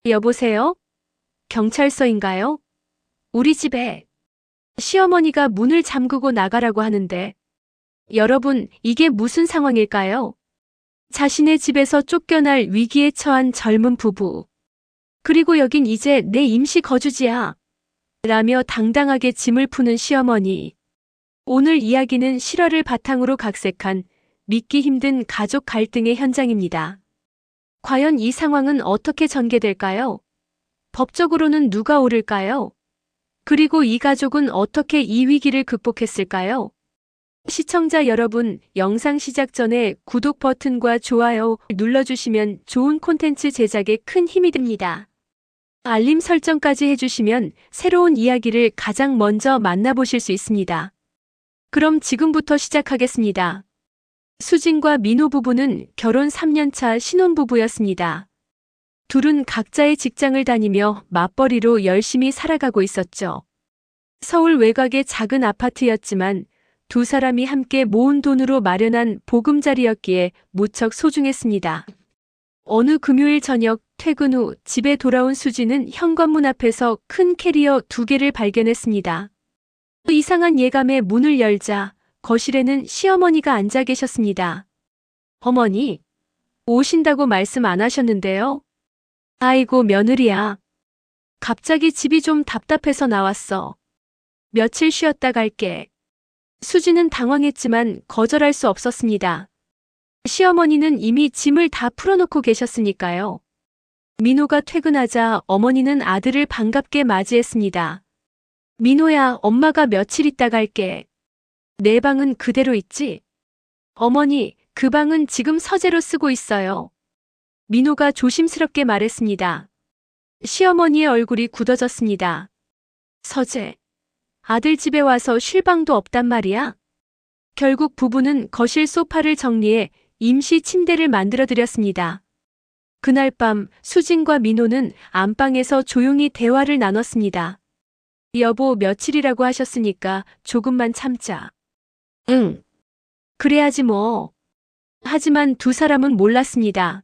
여보세요? 경찰서인가요? 우리 집에 시어머니가 문을 잠그고 나가라고 하는데, 여러분, 이게 무슨 상황일까요? 자신의 집에서 쫓겨날 위기에 처한 젊은 부부. 그리고 여긴 이제 내 임시 거주지야. 라며 당당하게 짐을 푸는 시어머니. 오늘 이야기는 실화를 바탕으로 각색한 믿기 힘든 가족 갈등의 현장입니다. 과연 이 상황은 어떻게 전개될까요? 법적으로는 누가 옳을까요? 그리고 이 가족은 어떻게 이 위기를 극복했을까요? 시청자 여러분, 영상 시작 전에 구독 버튼과 좋아요 눌러주시면 좋은 콘텐츠 제작에 큰 힘이 됩니다. 알림 설정까지 해주시면 새로운 이야기를 가장 먼저 만나보실 수 있습니다. 그럼 지금부터 시작하겠습니다. 수진과 민호 부부는 결혼 3년차 신혼부부였습니다. 둘은 각자의 직장을 다니며 맞벌이로 열심히 살아가고 있었죠. 서울 외곽의 작은 아파트였지만 두 사람이 함께 모은 돈으로 마련한 보금자리였기에 무척 소중했습니다. 어느 금요일 저녁 퇴근 후 집에 돌아온 수지는 현관문 앞에서 큰 캐리어 2개를 발견했습니다. 이상한 예감에 문을 열자 거실에는 시어머니가 앉아 계셨습니다. 어머니, 오신다고 말씀 안 하셨는데요? 아이고 며느리야. 갑자기 집이 좀 답답해서 나왔어. 며칠 쉬었다 갈게. 수지는 당황했지만 거절할 수 없었습니다. 시어머니는 이미 짐을 다 풀어놓고 계셨으니까요. 민호가 퇴근하자 어머니는 아들을 반갑게 맞이했습니다. 민호야, 엄마가 며칠 있다 갈게. 내 방은 그대로 있지? 어머니, 그 방은 지금 서재로 쓰고 있어요. 민호가 조심스럽게 말했습니다. 시어머니의 얼굴이 굳어졌습니다. 서재. 아들 집에 와서 쉴 방도 없단 말이야? 결국 부부는 거실 소파를 정리해 임시 침대를 만들어 드렸습니다. 그날 밤 수진과 민호는 안방에서 조용히 대화를 나눴습니다. 여보, 며칠이라고 하셨으니까 조금만 참자. 응. 그래야지 뭐. 하지만 두 사람은 몰랐습니다.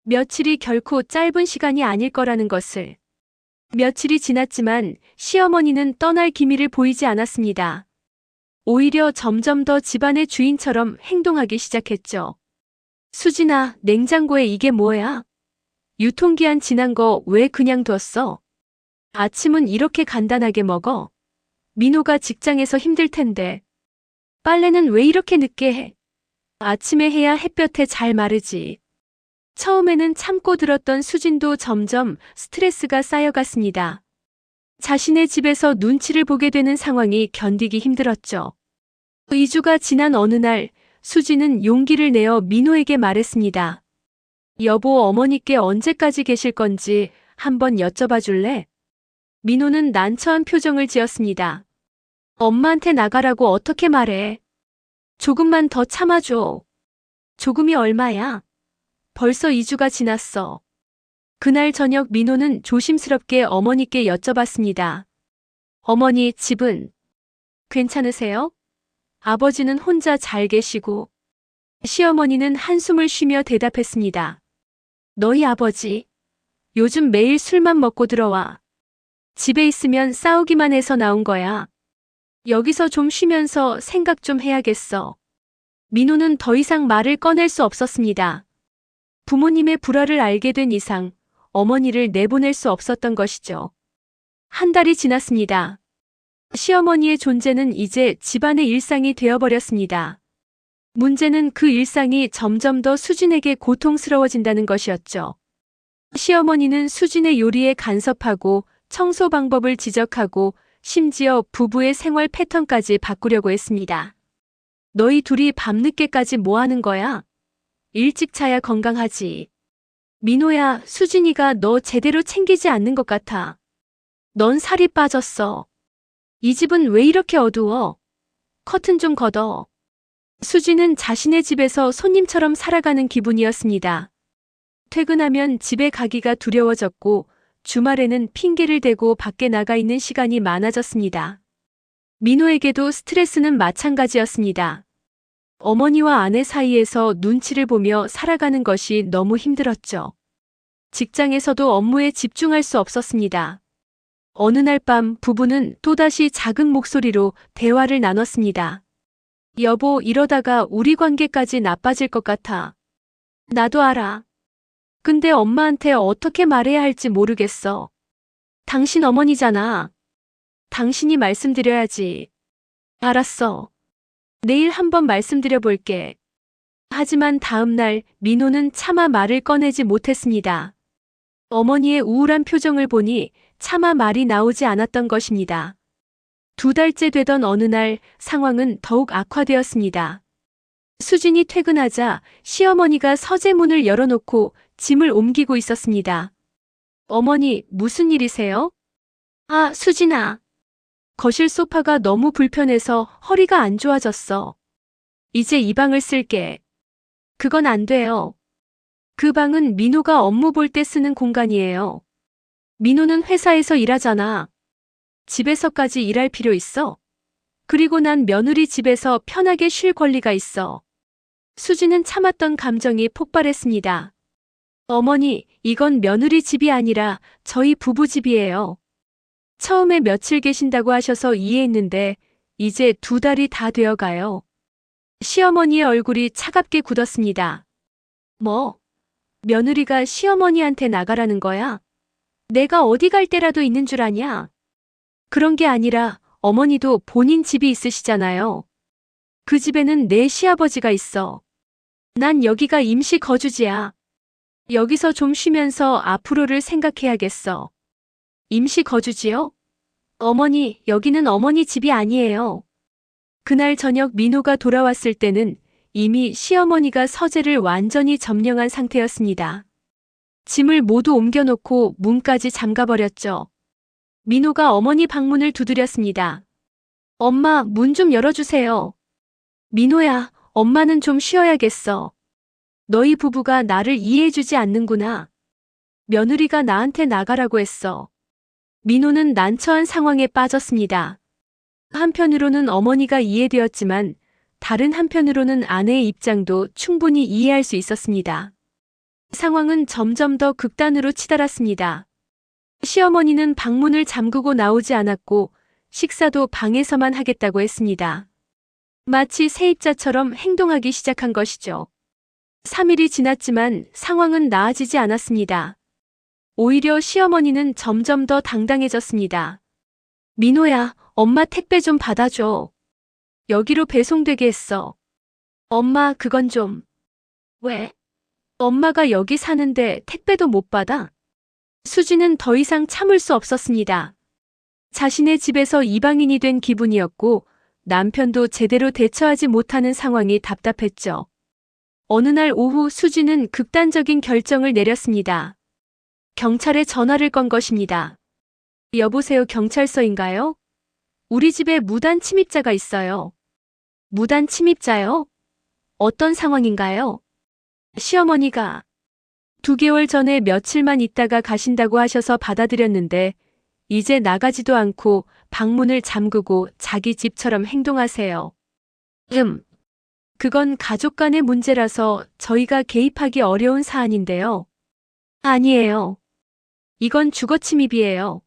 며칠이 결코 짧은 시간이 아닐 거라는 것을. 며칠이 지났지만 시어머니는 떠날 기미를 보이지 않았습니다. 오히려 점점 더 집안의 주인처럼 행동하기 시작했죠. 수진아, 냉장고에 이게 뭐야? 유통기한 지난 거 왜 그냥 뒀어? 아침은 이렇게 간단하게 먹어? 민호가 직장에서 힘들 텐데. 빨래는 왜 이렇게 늦게 해? 아침에 해야 햇볕에 잘 마르지. 처음에는 참고 들었던 수진도 점점 스트레스가 쌓여갔습니다. 자신의 집에서 눈치를 보게 되는 상황이 견디기 힘들었죠. 2주가 지난 어느 날 수진은 용기를 내어 민호에게 말했습니다. 여보, 어머니께 언제까지 계실 건지 한번 여쭤봐 줄래? 민호는 난처한 표정을 지었습니다. 엄마한테 나가라고 어떻게 말해? 조금만 더 참아줘. 조금이 얼마야? 벌써 2주가 지났어. 그날 저녁 민호는 조심스럽게 어머니께 여쭤봤습니다. 어머니, 집은 괜찮으세요? 아버지는 혼자 잘 계시고. 시어머니는 한숨을 쉬며 대답했습니다. 너희 아버지, 요즘 매일 술만 먹고 들어와. 집에 있으면 싸우기만 해서 나온 거야. 여기서 좀 쉬면서 생각 좀 해야겠어. 민호는 더 이상 말을 꺼낼 수 없었습니다. 부모님의 불화를 알게 된 이상 어머니를 내보낼 수 없었던 것이죠. 한 달이 지났습니다. 시어머니의 존재는 이제 집안의 일상이 되어버렸습니다. 문제는 그 일상이 점점 더 수진에게 고통스러워진다는 것이었죠. 시어머니는 수진의 요리에 간섭하고 청소 방법을 지적하고 심지어 부부의 생활 패턴까지 바꾸려고 했습니다. 너희 둘이 밤늦게까지 뭐 하는 거야? 일찍 자야 건강하지. 민호야, 수진이가 너 제대로 챙기지 않는 것 같아. 넌 살이 빠졌어. 이 집은 왜 이렇게 어두워? 커튼 좀 걷어. 수진은 자신의 집에서 손님처럼 살아가는 기분이었습니다. 퇴근하면 집에 가기가 두려워졌고 주말에는 핑계를 대고 밖에 나가 있는 시간이 많아졌습니다. 민호에게도 스트레스는 마찬가지였습니다. 어머니와 아내 사이에서 눈치를 보며 살아가는 것이 너무 힘들었죠. 직장에서도 업무에 집중할 수 없었습니다. 어느 날 밤 부부는 또다시 작은 목소리로 대화를 나눴습니다. 여보, 이러다가 우리 관계까지 나빠질 것 같아. 나도 알아. 근데 엄마한테 어떻게 말해야 할지 모르겠어. 당신 어머니잖아. 당신이 말씀드려야지. 알았어. 내일 한번 말씀드려 볼게. 하지만 다음 날 민호는 차마 말을 꺼내지 못했습니다. 어머니의 우울한 표정을 보니 차마 말이 나오지 않았던 것입니다. 2달째 되던 어느 날 상황은 더욱 악화되었습니다. 수진이 퇴근하자 시어머니가 서재문을 열어놓고 짐을 옮기고 있었습니다. 어머니, 무슨 일이세요? 아, 수진아. 거실 소파가 너무 불편해서 허리가 안 좋아졌어. 이제 이 방을 쓸게. 그건 안 돼요. 그 방은 민호가 업무 볼 때 쓰는 공간이에요. 민호는 회사에서 일하잖아. 집에서까지 일할 필요 있어? 그리고 난 며느리 집에서 편하게 쉴 권리가 있어. 수지는 참았던 감정이 폭발했습니다. 어머니, 이건 며느리 집이 아니라 저희 부부 집이에요. 처음에 며칠 계신다고 하셔서 이해했는데 이제 2달이 다 되어가요. 시어머니의 얼굴이 차갑게 굳었습니다. 뭐? 며느리가 시어머니한테 나가라는 거야? 내가 어디 갈 때라도 있는 줄 아냐? 그런 게 아니라 어머니도 본인 집이 있으시잖아요. 그 집에는 내 시아버지가 있어. 난 여기가 임시 거주지야. 여기서 좀 쉬면서 앞으로를 생각해야겠어. 임시 거주지요? 어머니, 여기는 어머니 집이 아니에요. 그날 저녁 민호가 돌아왔을 때는 이미 시어머니가 서재를 완전히 점령한 상태였습니다. 짐을 모두 옮겨놓고 문까지 잠가버렸죠. 민호가 어머니 방문을 두드렸습니다. 엄마, 문 좀 열어주세요. 민호야, 엄마는 좀 쉬어야겠어. 너희 부부가 나를 이해해주지 않는구나. 며느리가 나한테 나가라고 했어. 민호는 난처한 상황에 빠졌습니다. 한편으로는 어머니가 이해되었지만 다른 한편으로는 아내의 입장도 충분히 이해할 수 있었습니다. 상황은 점점 더 극단으로 치달았습니다. 시어머니는 방문을 잠그고 나오지 않았고 식사도 방에서만 하겠다고 했습니다. 마치 세입자처럼 행동하기 시작한 것이죠. 3일이 지났지만 상황은 나아지지 않았습니다. 오히려 시어머니는 점점 더 당당해졌습니다. 민호야, 엄마 택배 좀 받아줘. 여기로 배송되게 했어. 엄마, 그건 좀. 왜? 엄마가 여기 사는데 택배도 못 받아? 수지는 더 이상 참을 수 없었습니다. 자신의 집에서 이방인이 된 기분이었고 남편도 제대로 대처하지 못하는 상황이 답답했죠. 어느 날 오후 수지는 극단적인 결정을 내렸습니다. 경찰에 전화를 건 것입니다. 여보세요, 경찰서인가요? 우리 집에 무단 침입자가 있어요. 무단 침입자요? 어떤 상황인가요? 시어머니가 2개월 전에 며칠만 있다가 가신다고 하셔서 받아들였는데 이제 나가지도 않고 방문을 잠그고 자기 집처럼 행동하세요. 그건 가족 간의 문제라서 저희가 개입하기 어려운 사안인데요. 아니에요. 이건 주거침입이에요.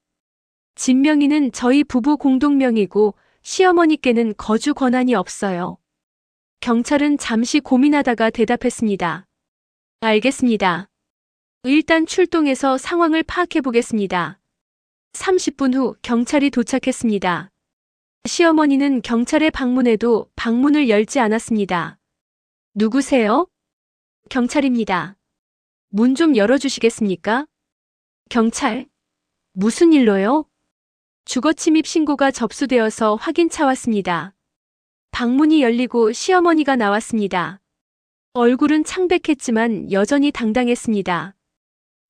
집 명의는 저희 부부 공동명의고 시어머니께는 거주 권한이 없어요. 경찰은 잠시 고민하다가 대답했습니다. 알겠습니다. 일단 출동해서 상황을 파악해 보겠습니다. 30분 후 경찰이 도착했습니다. 시어머니는 경찰에 방문해도 방문을 열지 않았습니다. 누구세요? 경찰입니다. 문 좀 열어주시겠습니까? 경찰? 무슨 일로요? 주거침입 신고가 접수되어서 확인차 왔습니다. 방문이 열리고 시어머니가 나왔습니다. 얼굴은 창백했지만 여전히 당당했습니다.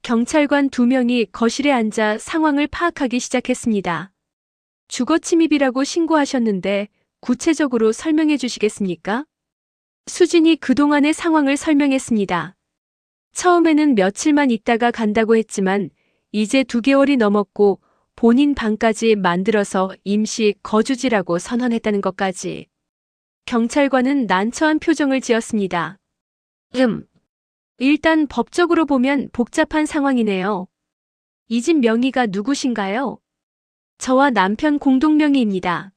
경찰관 2명이 거실에 앉아 상황을 파악하기 시작했습니다. 주거침입이라고 신고하셨는데 구체적으로 설명해 주시겠습니까? 수진이 그동안의 상황을 설명했습니다. 처음에는 며칠만 있다가 간다고 했지만 이제 2개월이 넘었고 본인 방까지 만들어서 임시 거주지라고 선언했다는 것까지. 경찰관은 난처한 표정을 지었습니다. 일단 법적으로 보면 복잡한 상황이네요. 이 집 명의가 누구신가요? 저와 남편 공동명의입니다.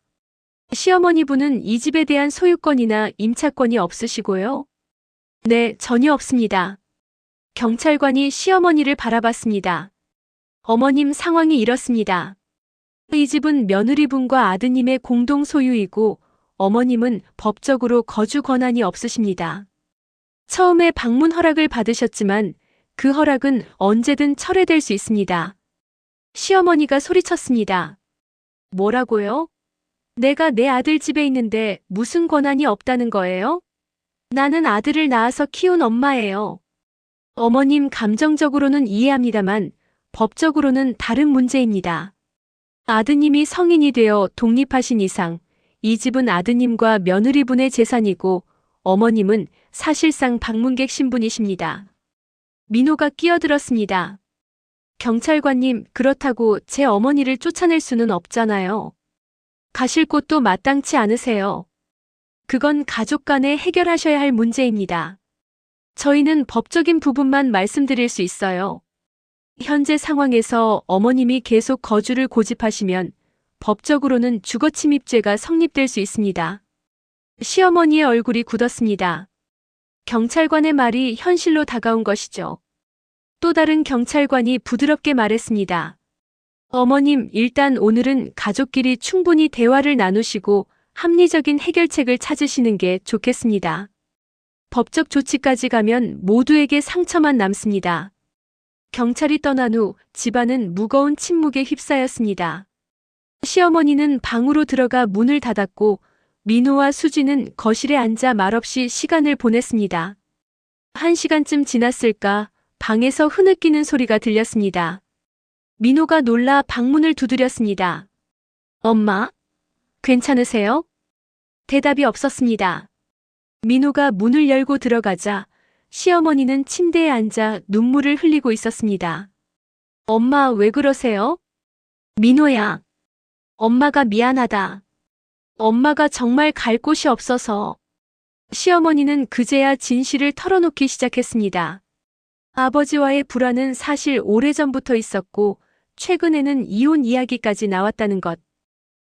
시어머니 분은 이 집에 대한 소유권이나 임차권이 없으시고요. 네, 전혀 없습니다. 경찰관이 시어머니를 바라봤습니다. 어머님 상황이 이렇습니다. 이 집은 며느리분과 아드님의 공동 소유이고 어머님은 법적으로 거주 권한이 없으십니다. 처음에 방문 허락을 받으셨지만 그 허락은 언제든 철회될 수 있습니다. 시어머니가 소리쳤습니다. 뭐라고요? 내가 내 아들 집에 있는데 무슨 권한이 없다는 거예요? 나는 아들을 낳아서 키운 엄마예요. 어머님 감정적으로는 이해합니다만 법적으로는 다른 문제입니다. 아드님이 성인이 되어 독립하신 이상 이 집은 아드님과 며느리분의 재산이고 어머님은 사실상 방문객 신분이십니다. 민호가 끼어들었습니다. 경찰관님, 그렇다고 제 어머니를 쫓아낼 수는 없잖아요. 가실 곳도 마땅치 않으세요. 그건 가족 간에 해결하셔야 할 문제입니다. 저희는 법적인 부분만 말씀드릴 수 있어요. 현재 상황에서 어머님이 계속 거주를 고집하시면 법적으로는 주거침입죄가 성립될 수 있습니다. 시어머니의 얼굴이 굳었습니다. 경찰관의 말이 현실로 다가온 것이죠. 또 다른 경찰관이 부드럽게 말했습니다. 어머님, 일단 오늘은 가족끼리 충분히 대화를 나누시고 합리적인 해결책을 찾으시는 게 좋겠습니다. 법적 조치까지 가면 모두에게 상처만 남습니다. 경찰이 떠난 후 집안은 무거운 침묵에 휩싸였습니다. 시어머니는 방으로 들어가 문을 닫았고 민호와 수지는 거실에 앉아 말없이 시간을 보냈습니다. 1시간쯤 지났을까 방에서 흐느끼는 소리가 들렸습니다. 민호가 놀라 방문을 두드렸습니다. 엄마, 괜찮으세요? 대답이 없었습니다. 민호가 문을 열고 들어가자 시어머니는 침대에 앉아 눈물을 흘리고 있었습니다. 엄마, 왜 그러세요? 민호야, 엄마가 미안하다. 엄마가 정말 갈 곳이 없어서. 시어머니는 그제야 진실을 털어놓기 시작했습니다. 아버지와의 불화는 사실 오래전부터 있었고 최근에는 이혼 이야기까지 나왔다는 것.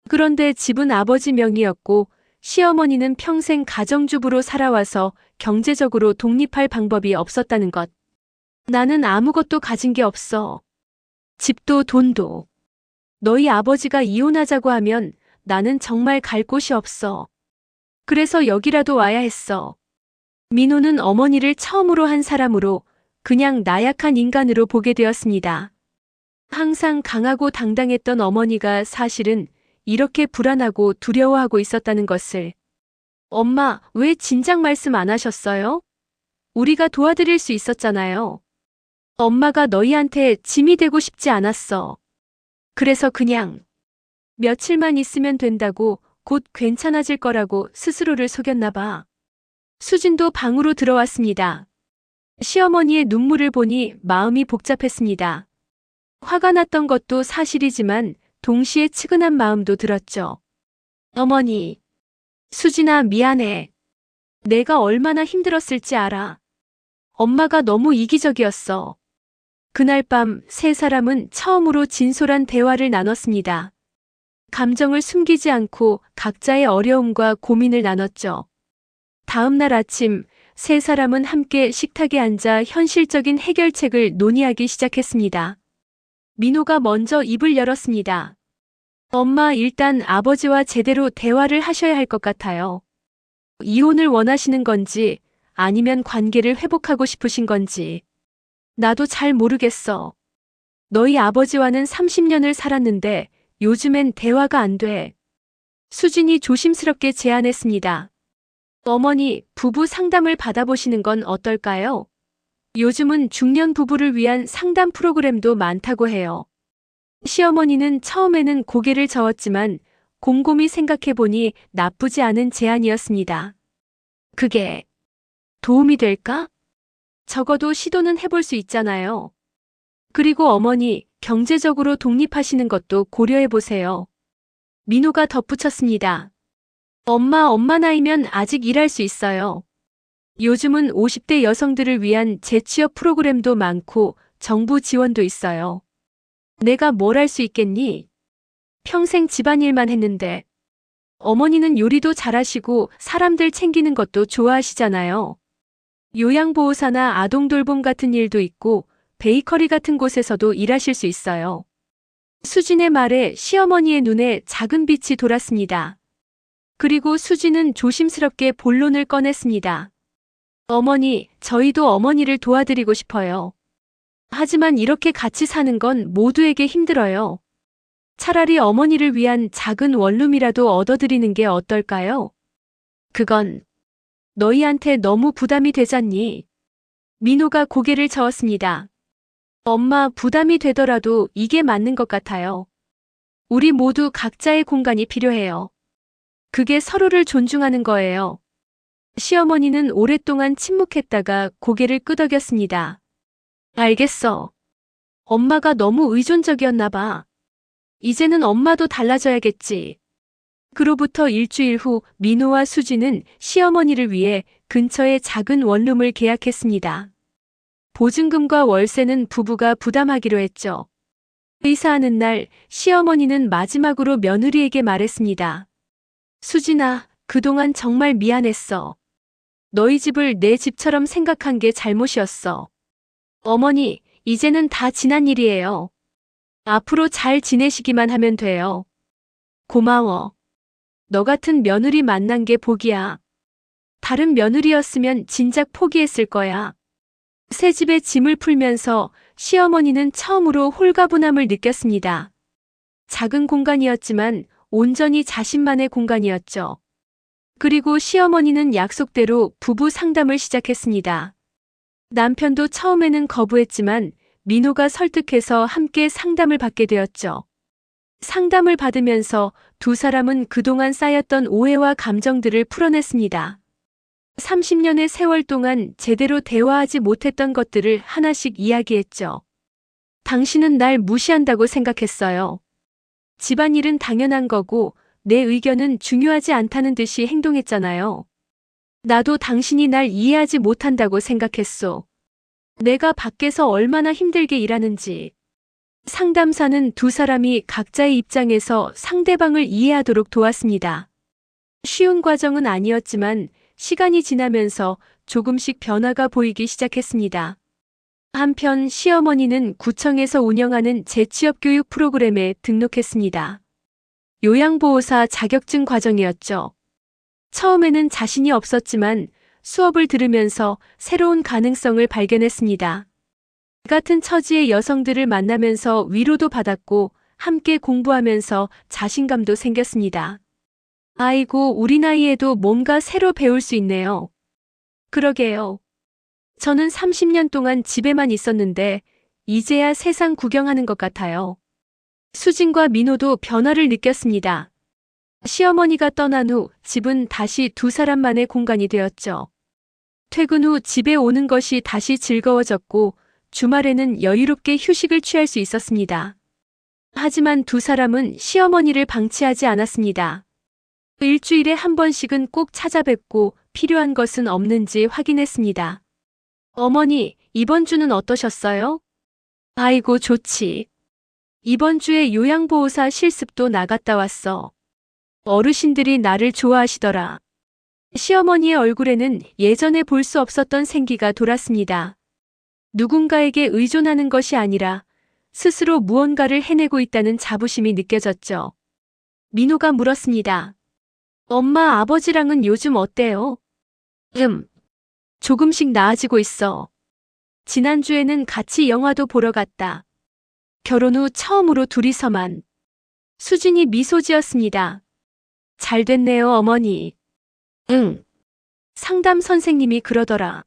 그런데 집은 아버지 명의였고 시어머니는 평생 가정주부로 살아와서 경제적으로 독립할 방법이 없었다는 것. 나는 아무것도 가진 게 없어. 집도 돈도. 너희 아버지가 이혼하자고 하면 나는 정말 갈 곳이 없어. 그래서 여기라도 와야 했어. 민호는 어머니를 처음으로 한 사람으로 그냥 나약한 인간으로 보게 되었습니다. 항상 강하고 당당했던 어머니가 사실은 이렇게 불안하고 두려워하고 있었다는 것을. 엄마, 왜 진작 말씀 안 하셨어요? 우리가 도와드릴 수 있었잖아요. 엄마가 너희한테 짐이 되고 싶지 않았어. 그래서 그냥 며칠만 있으면 된다고 곧 괜찮아질 거라고 스스로를 속였나 봐. 수진도 방으로 들어왔습니다. 시어머니의 눈물을 보니 마음이 복잡했습니다. 화가 났던 것도 사실이지만 동시에 측은한 마음도 들었죠. 어머니, 수진아, 미안해. 내가 얼마나 힘들었을지 알아. 엄마가 너무 이기적이었어. 그날 밤 세 사람은 처음으로 진솔한 대화를 나눴습니다. 감정을 숨기지 않고 각자의 어려움과 고민을 나눴죠. 다음 날 아침 세 사람은 함께 식탁에 앉아 현실적인 해결책을 논의하기 시작했습니다. 민호가 먼저 입을 열었습니다. 엄마, 일단 아버지와 제대로 대화를 하셔야 할 것 같아요. 이혼을 원하시는 건지 아니면 관계를 회복하고 싶으신 건지. 나도 잘 모르겠어. 너희 아버지와는 30년을 살았는데 요즘엔 대화가 안 돼. 수진이 조심스럽게 제안했습니다. 어머니, 부부 상담을 받아보시는 건 어떨까요? 요즘은 중년 부부를 위한 상담 프로그램도 많다고 해요. 시어머니는 처음에는 고개를 저었지만 곰곰이 생각해보니 나쁘지 않은 제안이었습니다. 그게 도움이 될까? 적어도 시도는 해볼 수 있잖아요. 그리고 어머니, 경제적으로 독립하시는 것도 고려해보세요. 민호가 덧붙였습니다. 엄마 나이면 아직 일할 수 있어요. 요즘은 50대 여성들을 위한 재취업 프로그램도 많고 정부 지원도 있어요. 내가 뭘 할 수 있겠니? 평생 집안일만 했는데. 어머니는 요리도 잘하시고 사람들 챙기는 것도 좋아하시잖아요. 요양보호사나 아동돌봄 같은 일도 있고 베이커리 같은 곳에서도 일하실 수 있어요. 수진의 말에 시어머니의 눈에 작은 빛이 돌았습니다. 그리고 수진은 조심스럽게 본론을 꺼냈습니다. 어머니, 저희도 어머니를 도와드리고 싶어요. 하지만 이렇게 같이 사는 건 모두에게 힘들어요. 차라리 어머니를 위한 작은 원룸이라도 얻어드리는 게 어떨까요? 그건 너희한테 너무 부담이 되잖니. 민호가 고개를 저었습니다. 엄마, 부담이 되더라도 이게 맞는 것 같아요. 우리 모두 각자의 공간이 필요해요. 그게 서로를 존중하는 거예요. 시어머니는 오랫동안 침묵했다가 고개를 끄덕였습니다. 알겠어. 엄마가 너무 의존적이었나 봐. 이제는 엄마도 달라져야겠지. 그로부터 일주일 후 민호와 수지는 시어머니를 위해 근처에 작은 원룸을 계약했습니다. 보증금과 월세는 부부가 부담하기로 했죠. 의사하는 날 시어머니는 마지막으로 며느리에게 말했습니다. 수진아, 그동안 정말 미안했어. 너희 집을 내 집처럼 생각한 게 잘못이었어. 어머니, 이제는 다 지난 일이에요. 앞으로 잘 지내시기만 하면 돼요. 고마워. 너 같은 며느리 만난 게 복이야. 다른 며느리였으면 진작 포기했을 거야. 새 집에 짐을 풀면서 시어머니는 처음으로 홀가분함을 느꼈습니다. 작은 공간이었지만 온전히 자신만의 공간이었죠. 그리고 시어머니는 약속대로 부부 상담을 시작했습니다. 남편도 처음에는 거부했지만 민호가 설득해서 함께 상담을 받게 되었죠. 상담을 받으면서 두 사람은 그동안 쌓였던 오해와 감정들을 풀어냈습니다. 30년의 세월 동안 제대로 대화하지 못했던 것들을 하나씩 이야기했죠. 당신은 날 무시한다고 생각했어요. 집안일은 당연한 거고 내 의견은 중요하지 않다는 듯이 행동했잖아요. 나도 당신이 날 이해하지 못한다고 생각했소. 내가 밖에서 얼마나 힘들게 일하는지. 상담사는 두 사람이 각자의 입장에서 상대방을 이해하도록 도왔습니다. 쉬운 과정은 아니었지만 시간이 지나면서 조금씩 변화가 보이기 시작했습니다. 한편 시어머니는 구청에서 운영하는 재취업 교육 프로그램에 등록했습니다. 요양보호사 자격증 과정이었죠. 처음에는 자신이 없었지만 수업을 들으면서 새로운 가능성을 발견했습니다. 같은 처지의 여성들을 만나면서 위로도 받았고 함께 공부하면서 자신감도 생겼습니다. 아이고, 우리 나이에도 뭔가 새로 배울 수 있네요. 그러게요. 저는 30년 동안 집에만 있었는데 이제야 세상 구경하는 것 같아요. 수진과 민호도 변화를 느꼈습니다. 시어머니가 떠난 후 집은 다시 두 사람만의 공간이 되었죠. 퇴근 후 집에 오는 것이 다시 즐거워졌고 주말에는 여유롭게 휴식을 취할 수 있었습니다. 하지만 두 사람은 시어머니를 방치하지 않았습니다. 일주일에 한 번씩은 꼭 찾아뵙고 필요한 것은 없는지 확인했습니다. 어머니, 이번 주는 어떠셨어요? 아이고, 좋지. 이번 주에 요양보호사 실습도 나갔다 왔어. 어르신들이 나를 좋아하시더라. 시어머니의 얼굴에는 예전에 볼 수 없었던 생기가 돌았습니다. 누군가에게 의존하는 것이 아니라 스스로 무언가를 해내고 있다는 자부심이 느껴졌죠. 민호가 물었습니다. 엄마, 아버지랑은 요즘 어때요? 조금씩 나아지고 있어. 지난주에는 같이 영화도 보러 갔다. 결혼 후 처음으로 둘이서만. 수진이 미소 지었습니다. 잘 됐네요, 어머니. 응. 상담 선생님이 그러더라.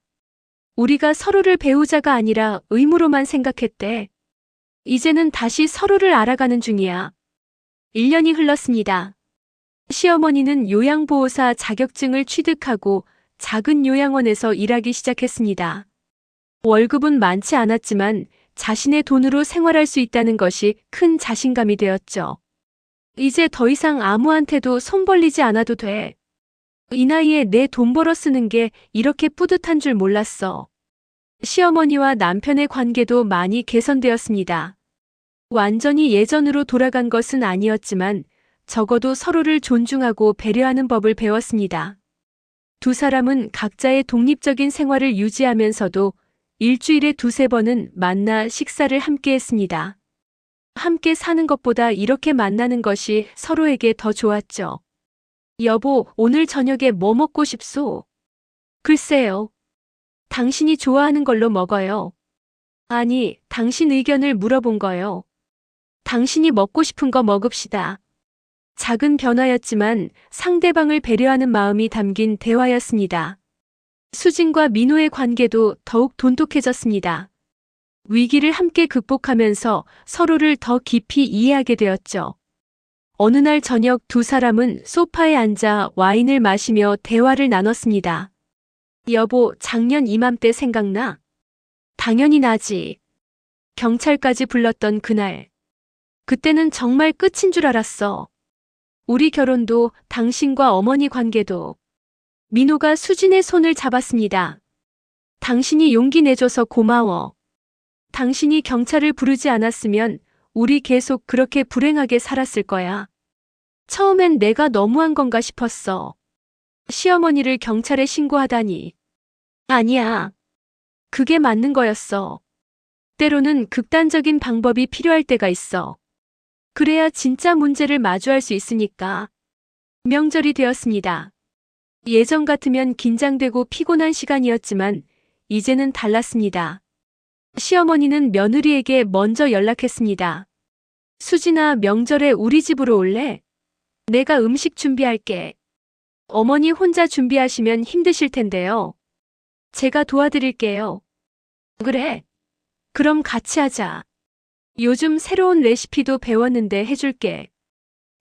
우리가 서로를 배우자가 아니라 의무로만 생각했대. 이제는 다시 서로를 알아가는 중이야. 1년이 흘렀습니다. 시어머니는 요양보호사 자격증을 취득하고 작은 요양원에서 일하기 시작했습니다. 월급은 많지 않았지만 자신의 돈으로 생활할 수 있다는 것이 큰 자신감이 되었죠. 이제 더 이상 아무한테도 손 벌리지 않아도 돼. 이 나이에 내 돈 벌어 쓰는 게 이렇게 뿌듯한 줄 몰랐어. 시어머니와 남편의 관계도 많이 개선되었습니다. 완전히 예전으로 돌아간 것은 아니었지만 적어도 서로를 존중하고 배려하는 법을 배웠습니다. 두 사람은 각자의 독립적인 생활을 유지하면서도 일주일에 두세 번은 만나 식사를 함께 했습니다. 함께 사는 것보다 이렇게 만나는 것이 서로에게 더 좋았죠. 여보, 오늘 저녁에 뭐 먹고 싶소? 글쎄요. 당신이 좋아하는 걸로 먹어요. 아니, 당신 의견을 물어본 거요. 당신이 먹고 싶은 거 먹읍시다. 작은 변화였지만 상대방을 배려하는 마음이 담긴 대화였습니다. 수진과 민호의 관계도 더욱 돈독해졌습니다. 위기를 함께 극복하면서 서로를 더 깊이 이해하게 되었죠. 어느 날 저녁 두 사람은 소파에 앉아 와인을 마시며 대화를 나눴습니다. 여보, 작년 이맘때 생각나? 당연히 나지. 경찰까지 불렀던 그날. 그때는 정말 끝인 줄 알았어. 우리 결혼도 당신과 어머니 관계도. 민호가 수진의 손을 잡았습니다. 당신이 용기 내줘서 고마워. 당신이 경찰을 부르지 않았으면 우리 계속 그렇게 불행하게 살았을 거야. 처음엔 내가 너무한 건가 싶었어. 시어머니를 경찰에 신고하다니. 아니야. 그게 맞는 거였어. 때로는 극단적인 방법이 필요할 때가 있어. 그래야 진짜 문제를 마주할 수 있으니까. 명절이 되었습니다. 예전 같으면 긴장되고 피곤한 시간이었지만 이제는 달랐습니다. 시어머니는 며느리에게 먼저 연락했습니다. 수진아, 명절에 우리 집으로 올래? 내가 음식 준비할게. 어머니 혼자 준비하시면 힘드실 텐데요. 제가 도와드릴게요. 그래. 그럼 같이 하자. 요즘 새로운 레시피도 배웠는데 해줄게.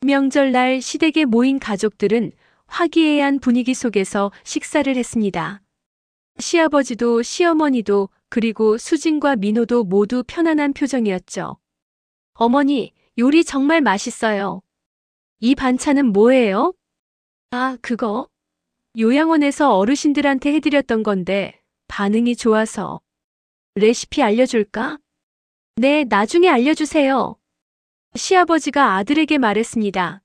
명절날 시댁에 모인 가족들은 화기애애한 분위기 속에서 식사를 했습니다. 시아버지도 시어머니도 그리고 수진과 민호도 모두 편안한 표정이었죠. 어머니, 요리 정말 맛있어요. 이 반찬은 뭐예요? 아, 그거? 요양원에서 어르신들한테 해드렸던 건데 반응이 좋아서. 레시피 알려줄까? 네, 나중에 알려주세요. 시아버지가 아들에게 말했습니다.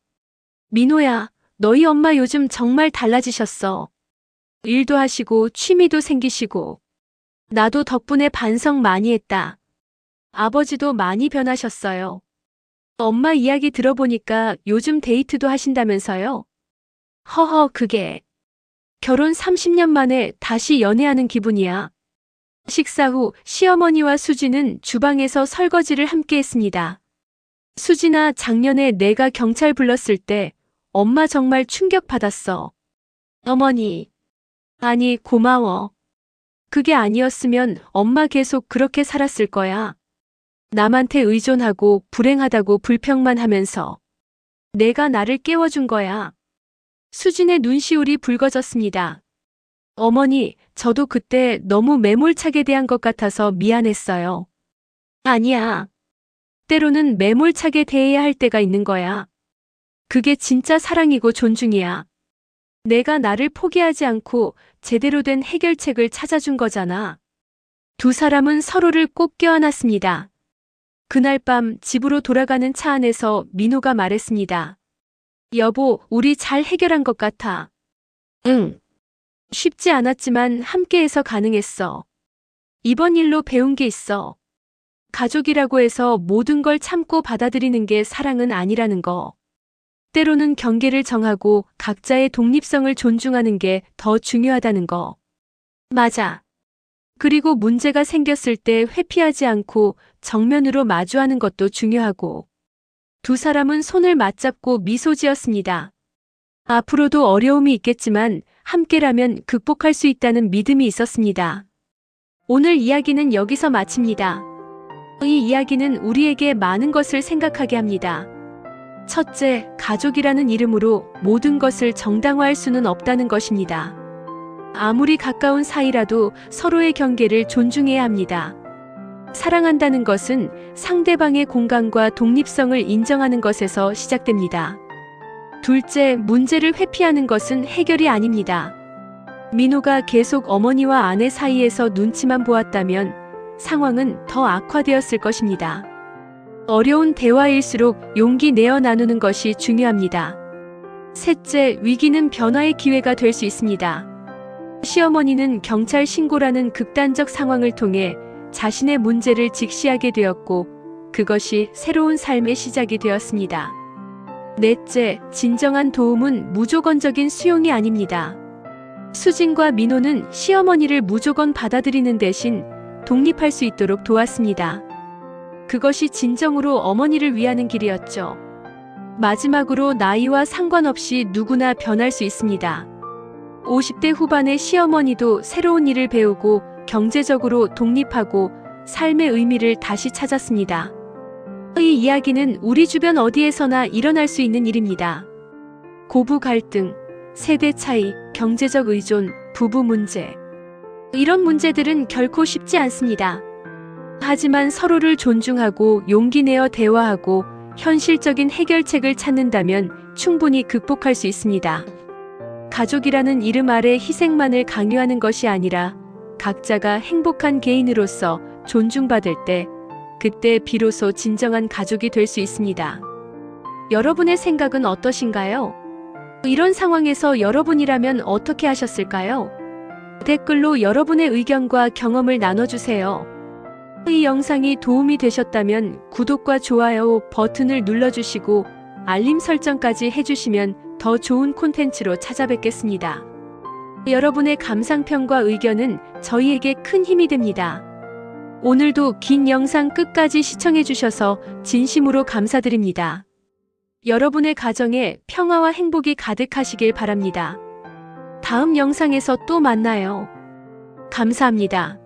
민호야, 너희 엄마 요즘 정말 달라지셨어. 일도 하시고 취미도 생기시고. 나도 덕분에 반성 많이 했다. 아버지도 많이 변하셨어요. 엄마 이야기 들어보니까 요즘 데이트도 하신다면서요? 허허, 그게. 결혼 30년 만에 다시 연애하는 기분이야. 식사 후 시어머니와 수진은 주방에서 설거지를 함께 했습니다. 수진아, 작년에 내가 경찰 불렀을 때 엄마 정말 충격받았어. 어머니. 아니, 고마워. 그게 아니었으면 엄마 계속 그렇게 살았을 거야. 남한테 의존하고 불행하다고 불평만 하면서. 내가 나를 깨워준 거야. 수진의 눈시울이 붉어졌습니다. 어머니, 저도 그때 너무 매몰차게 대한 것 같아서 미안했어요. 아니야. 때로는 매몰차게 대해야 할 때가 있는 거야. 그게 진짜 사랑이고 존중이야. 내가 나를 포기하지 않고 제대로 된 해결책을 찾아준 거잖아. 두 사람은 서로를 꼭 껴안았습니다. 그날 밤 집으로 돌아가는 차 안에서 민호가 말했습니다. 여보, 우리 잘 해결한 것 같아. 응. 쉽지 않았지만 함께해서 가능했어. 이번 일로 배운 게 있어. 가족이라고 해서 모든 걸 참고 받아들이는 게 사랑은 아니라는 거. 때로는 경계를 정하고 각자의 독립성을 존중하는 게 더 중요하다는 거. 맞아. 그리고 문제가 생겼을 때 회피하지 않고 정면으로 마주하는 것도 중요하고. 두 사람은 손을 맞잡고 미소 지었습니다. 앞으로도 어려움이 있겠지만 함께라면 극복할 수 있다는 믿음이 있었습니다. 오늘 이야기는 여기서 마칩니다. 이 이야기는 우리에게 많은 것을 생각하게 합니다. 첫째, 가족이라는 이름으로 모든 것을 정당화할 수는 없다는 것입니다. 아무리 가까운 사이라도 서로의 경계를 존중해야 합니다. 사랑한다는 것은 상대방의 공간과 독립성을 인정하는 것에서 시작됩니다. 둘째, 문제를 회피하는 것은 해결이 아닙니다. 민호가 계속 어머니와 아내 사이에서 눈치만 보았다면 상황은 더 악화되었을 것입니다. 어려운 대화일수록 용기 내어 나누는 것이 중요합니다. 셋째, 위기는 변화의 기회가 될 수 있습니다. 시어머니는 경찰 신고라는 극단적 상황을 통해 자신의 문제를 직시하게 되었고, 그것이 새로운 삶의 시작이 되었습니다. 넷째, 진정한 도움은 무조건적인 수용이 아닙니다. 수진과 민호는 시어머니를 무조건 받아들이는 대신 독립할 수 있도록 도왔습니다. 그것이 진정으로 어머니를 위하는 길이었죠. 마지막으로 나이와 상관없이 누구나 변할 수 있습니다. 50대 후반의 시어머니도 새로운 일을 배우고 경제적으로 독립하고 삶의 의미를 다시 찾았습니다. 이 이야기는 우리 주변 어디에서나 일어날 수 있는 일입니다. 고부 갈등, 세대 차이, 경제적 의존, 부부 문제. 이런 문제들은 결코 쉽지 않습니다. 하지만 서로를 존중하고 용기 내어 대화하고 현실적인 해결책을 찾는다면 충분히 극복할 수 있습니다. 가족이라는 이름 아래 희생만을 강요하는 것이 아니라 각자가 행복한 개인으로서 존중받을 때, 그때 비로소 진정한 가족이 될 수 있습니다. 여러분의 생각은 어떠신가요? 이런 상황에서 여러분이라면 어떻게 하셨을까요? 댓글로 여러분의 의견과 경험을 나눠주세요. 이 영상이 도움이 되셨다면 구독과 좋아요 버튼을 눌러주시고 알림 설정까지 해주시면 더 좋은 콘텐츠로 찾아뵙겠습니다. 여러분의 감상평과 의견은 저희에게 큰 힘이 됩니다. 오늘도 긴 영상 끝까지 시청해주셔서 진심으로 감사드립니다. 여러분의 가정에 평화와 행복이 가득하시길 바랍니다. 다음 영상에서 또 만나요. 감사합니다.